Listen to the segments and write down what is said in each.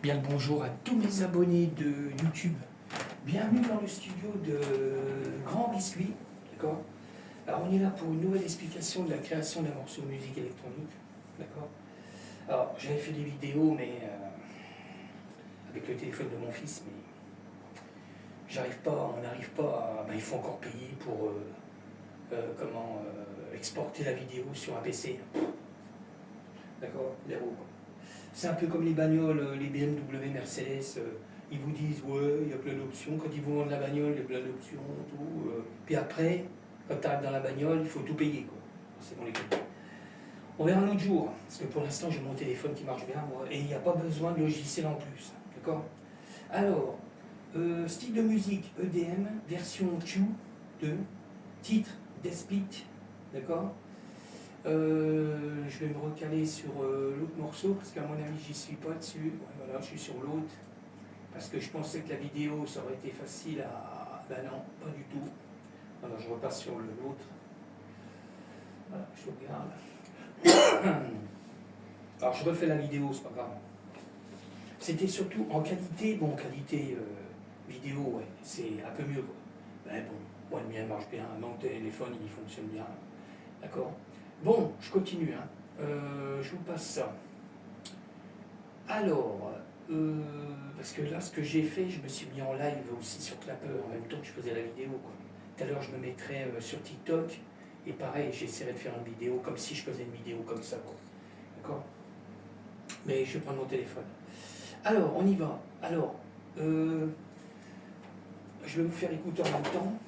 Bien le bonjour à tous mes abonnés de YouTube. Bienvenue dans le studio de Grand Biscuit. D'accord. Alors on est là pour une nouvelle explication de la création d'un morceau de musique électronique. D'accord. Alors j'avais fait des vidéos mais avec le téléphone de mon fils, mais on n'arrive pas à. Il faut encore payer pour exporter la vidéo sur un PC. D'accord. C'est un peu comme les bagnoles, les BMW, Mercedes, ils vous disent ouais, il y a plein d'options. Quand ils vous vendent la bagnole, il y a plein d'options, tout. Puis après, quand tu arrives dans la bagnole, il faut tout payer, quoi. C'est bon les copains. On verra un autre jour, parce que pour l'instant j'ai mon téléphone qui marche bien, moi, et il n'y a pas besoin de logiciel en plus. D'accord. Alors, style de musique EDM, version Q2, titre Despit, d'accord. Je vais me recaler sur l'autre morceau parce qu'à mon avis j'y suis pas dessus. Ouais, voilà, je suis sur l'autre parce que je pensais que la vidéo ça aurait été facile à. Ben non, pas du tout. Alors je repasse sur l'autre. Voilà, je regarde. Alors je refais la vidéo, c'est pas grave. C'était surtout en qualité, qualité vidéo, ouais, c'est un peu mieux quoi. Ben bon, moi le mien marche bien, mon téléphone il fonctionne bien. D'accord. Bon, je continue, hein. Je vous passe ça. Alors, parce que là, ce que j'ai fait, je me suis mis en live aussi sur Clapper, en même temps que je faisais la vidéo, quoi. Tout à l'heure, je me mettrais sur TikTok, et pareil, j'essaierai de faire une vidéo comme si je faisais une vidéo comme ça, quoi. D'accord. Mais je vais prendre mon téléphone. Alors, on y va. Alors, je vais vous faire écouter en même temps.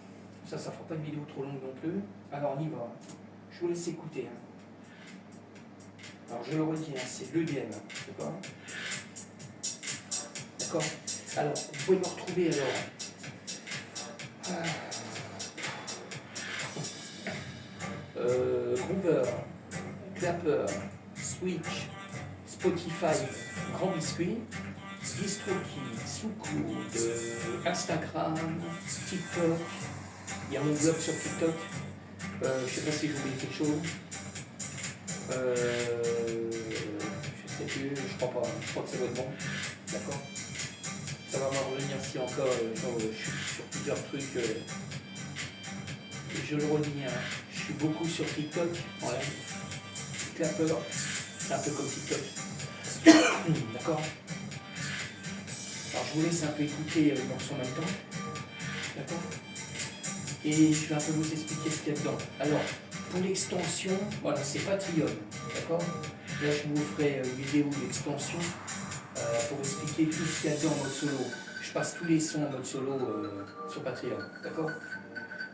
Ça ne fera pas une vidéo trop longue non plus. Alors, on y va. Je vous laisse écouter. Hein. Alors je le redis, hein, c'est l'EDM, d'accord. D'accord. Alors, vous pouvez me retrouver alors. Groover, Clapper, Switch, Spotify, Grand Biscuit, DistroKid, Soukloud, Instagram, TikTok. Il y a mon blog sur TikTok. Je ne sais pas si je vous dis quelque chose. Je sais plus, je crois pas, je crois que ça va être bon. D'accord. Ça va m'en revenir si encore, je suis sur plusieurs trucs. Je le redis, hein, je suis beaucoup sur TikTok en live. Clapper, c'est un peu comme TikTok. D'accord. Alors je vous laisse un peu écouter le morceau en même temps. D'accord. Et je vais un peu vous expliquer ce qu'il y a dedans. Alors, pour l'extension, voilà, c'est Patreon. D'accord. Là, je vous ferai une vidéo d'extension pour expliquer tout ce qu'il y a dedans en mode solo. Je passe tous les sons en mode solo sur Patreon. D'accord.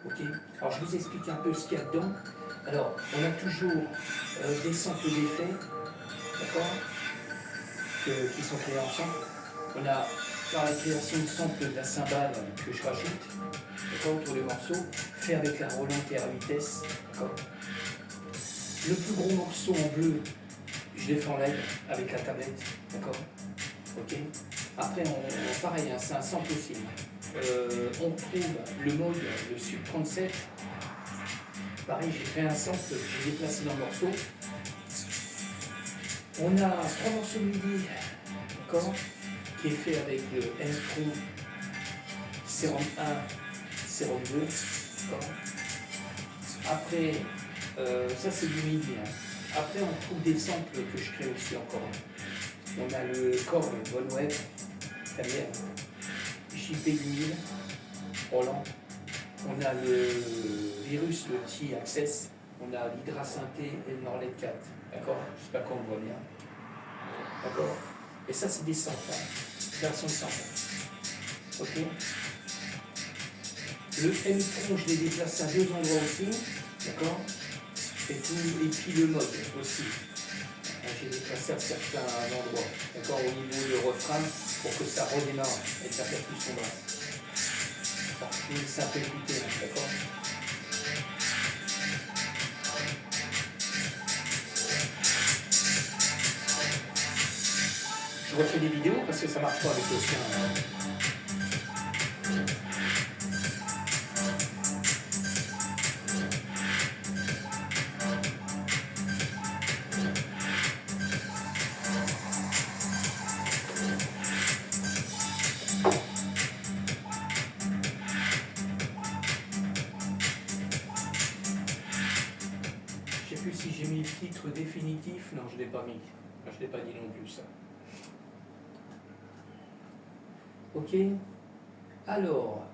Ok. Alors, je vous explique un peu ce qu'il y a dedans. Alors, on a toujours des samples d'effets. D'accord. Qui sont créés ensemble. On a par la création de samples de la cymbale que je rajoute. D'accord, autour des morceaux, fait avec la Roland TR vitesse. D'accord. Le plus gros morceau en bleu, je l'ai fait en live avec la tablette. D'accord. Ok. Après, pareil, hein, c'est un sample aussi. On trouve le mode, le Sub 37. Pareil, j'ai fait un sample, j'ai déplacé dans le morceau. On a 3 morceaux de MIDI, d'accord, qui est fait avec le M-Pro Serum 1, Serum 2, d'accord. Après, ça c'est du MIDI. Hein. Après, on trouve des samples que je crée aussi encore. On a le Korg OneWeb, derrière, JP8000, Roland. On a le Virus, le T-Access. On a l'Hydra Synthé et le Norlet 4. D'accord. J'espère qu'on le voit bien. D'accord. Et ça, c'est des samples. Hein. Version de sample. Ok. Le M-Tron, je l'ai déplacé à 2 endroits aussi. D'accord. Et puis le mode aussi. J'ai déplacé à certains endroits. D'accord. Au niveau du refrain, pour que ça redémarre avec la percussion basse. Bon, je vais laisser un peu écouter. Hein. D'accord. Je refais des vidéos parce que ça marche pas avec le sien. titre définitif, non, je ne l'ai pas mis. Je ne l'ai pas dit non plus, ça. Ok. Alors,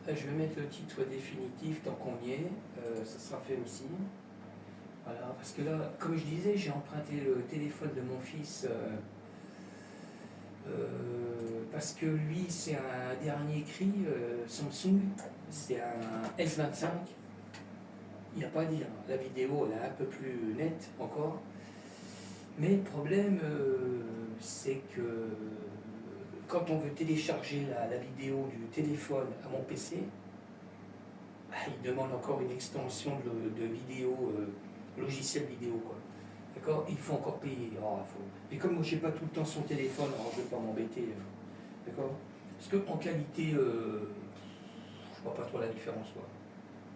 je vais mettre le titre définitif tant qu'on y est. Ça sera fait aussi. Voilà, parce que là, comme je disais, j'ai emprunté le téléphone de mon fils parce que lui, c'est un dernier cri Samsung, c'est un S25. Il n'y a pas à dire, la vidéo elle est un peu plus nette encore. Mais le problème, c'est que quand on veut télécharger la vidéo du téléphone à mon PC, il demande encore une extension de vidéo, logiciel vidéo, quoi. D'accord. Il faut encore payer. Et comme moi, je n'ai pas tout le temps son téléphone, alors je ne vais pas m'embêter. D'accord. Parce qu'en qualité, je ne vois pas trop la différence, quoi.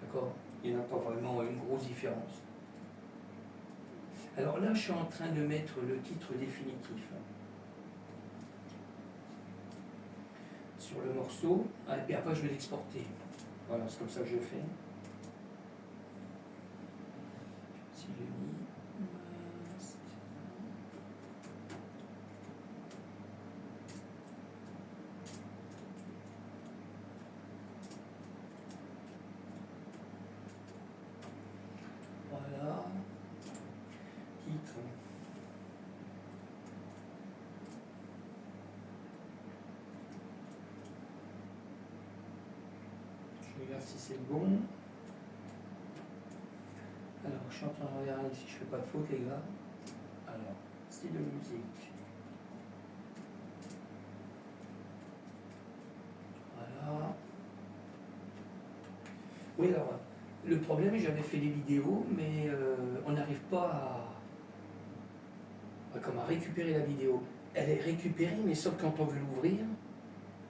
D'accord. Il n'y en a pas vraiment une grosse différence. Alors là, je suis en train de mettre le titre définitif sur le morceau, et puis après je vais l'exporter. Voilà, c'est comme ça que je fais. Si je mis voilà, titre. Je regarde si c'est bon. Alors, je suis en train de regarder si je fais pas de faute, les gars. Alors, style de musique. Voilà. Oui, alors, le problème, j'avais fait des vidéos, mais on n'arrive pas à récupérer la vidéo. Elle est récupérée, mais sauf quand on veut l'ouvrir,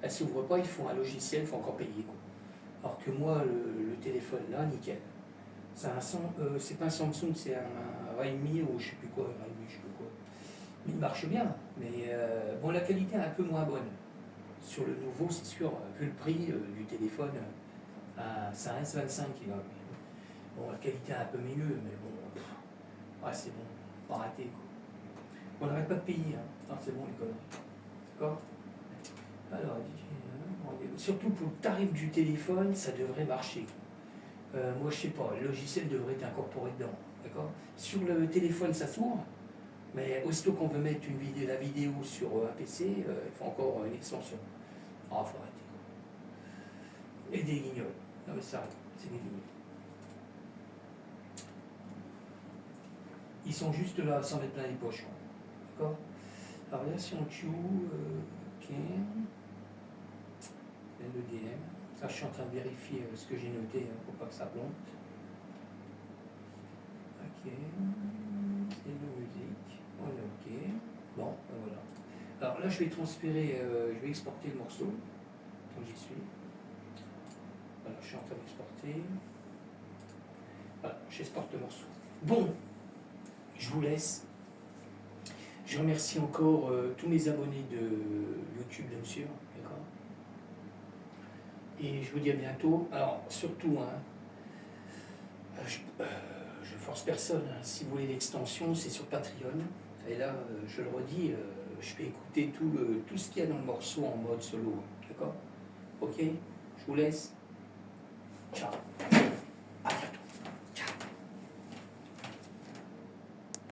elle ne s'ouvre pas, il faut un logiciel, il faut encore payer, quoi. Alors que moi, le téléphone là, nickel. C'est pas un Samsung, c'est un Realme ou je sais plus quoi, Realme, je sais plus quoi. Mais il marche bien. Mais bon, la qualité est un peu moins bonne. Sur le nouveau, c'est sûr, vu le prix du téléphone, c'est un S25 qui va. Bon, la qualité est un peu mieux, mais bon, c'est bon, faut arrêter, quoi. On n'arrête pas de payer, hein. Ah, c'est bon les conneries. D'accord. Alors, surtout pour le tarif du téléphone, ça devrait marcher. Moi, je sais pas, le logiciel devrait être incorporé dedans. D'accord. Sur le téléphone, ça s'ouvre, mais aussitôt qu'on veut mettre la vidéo sur un PC, il faut encore une extension. Ah, faut arrêter. Et des guignols. Non, mais ça, c'est des guignols. Ils sont juste là, sans mettre plein les poches. D'accord. Alors là, si on tue, ok. LEDM. Ça, je suis en train de vérifier ce que j'ai noté pour pas que ça plombe. Ok. Et de musique. On est ok. Bon, ben voilà. Alors là, je vais transférer, je vais exporter le morceau. Donc j'y suis. Voilà, je suis en train d'exporter. Voilà, j'exporte le morceau. Bon, je vous laisse. Je remercie encore tous mes abonnés de YouTube, bien sûr. D'accord. Et je vous dis à bientôt. Alors, surtout, hein, je force personne. Hein. Si vous voulez l'extension, c'est sur Patreon. Et là, je le redis, je fais écouter tout ce qu'il y a dans le morceau en mode solo. D'accord. Ok. Je vous laisse. Ciao.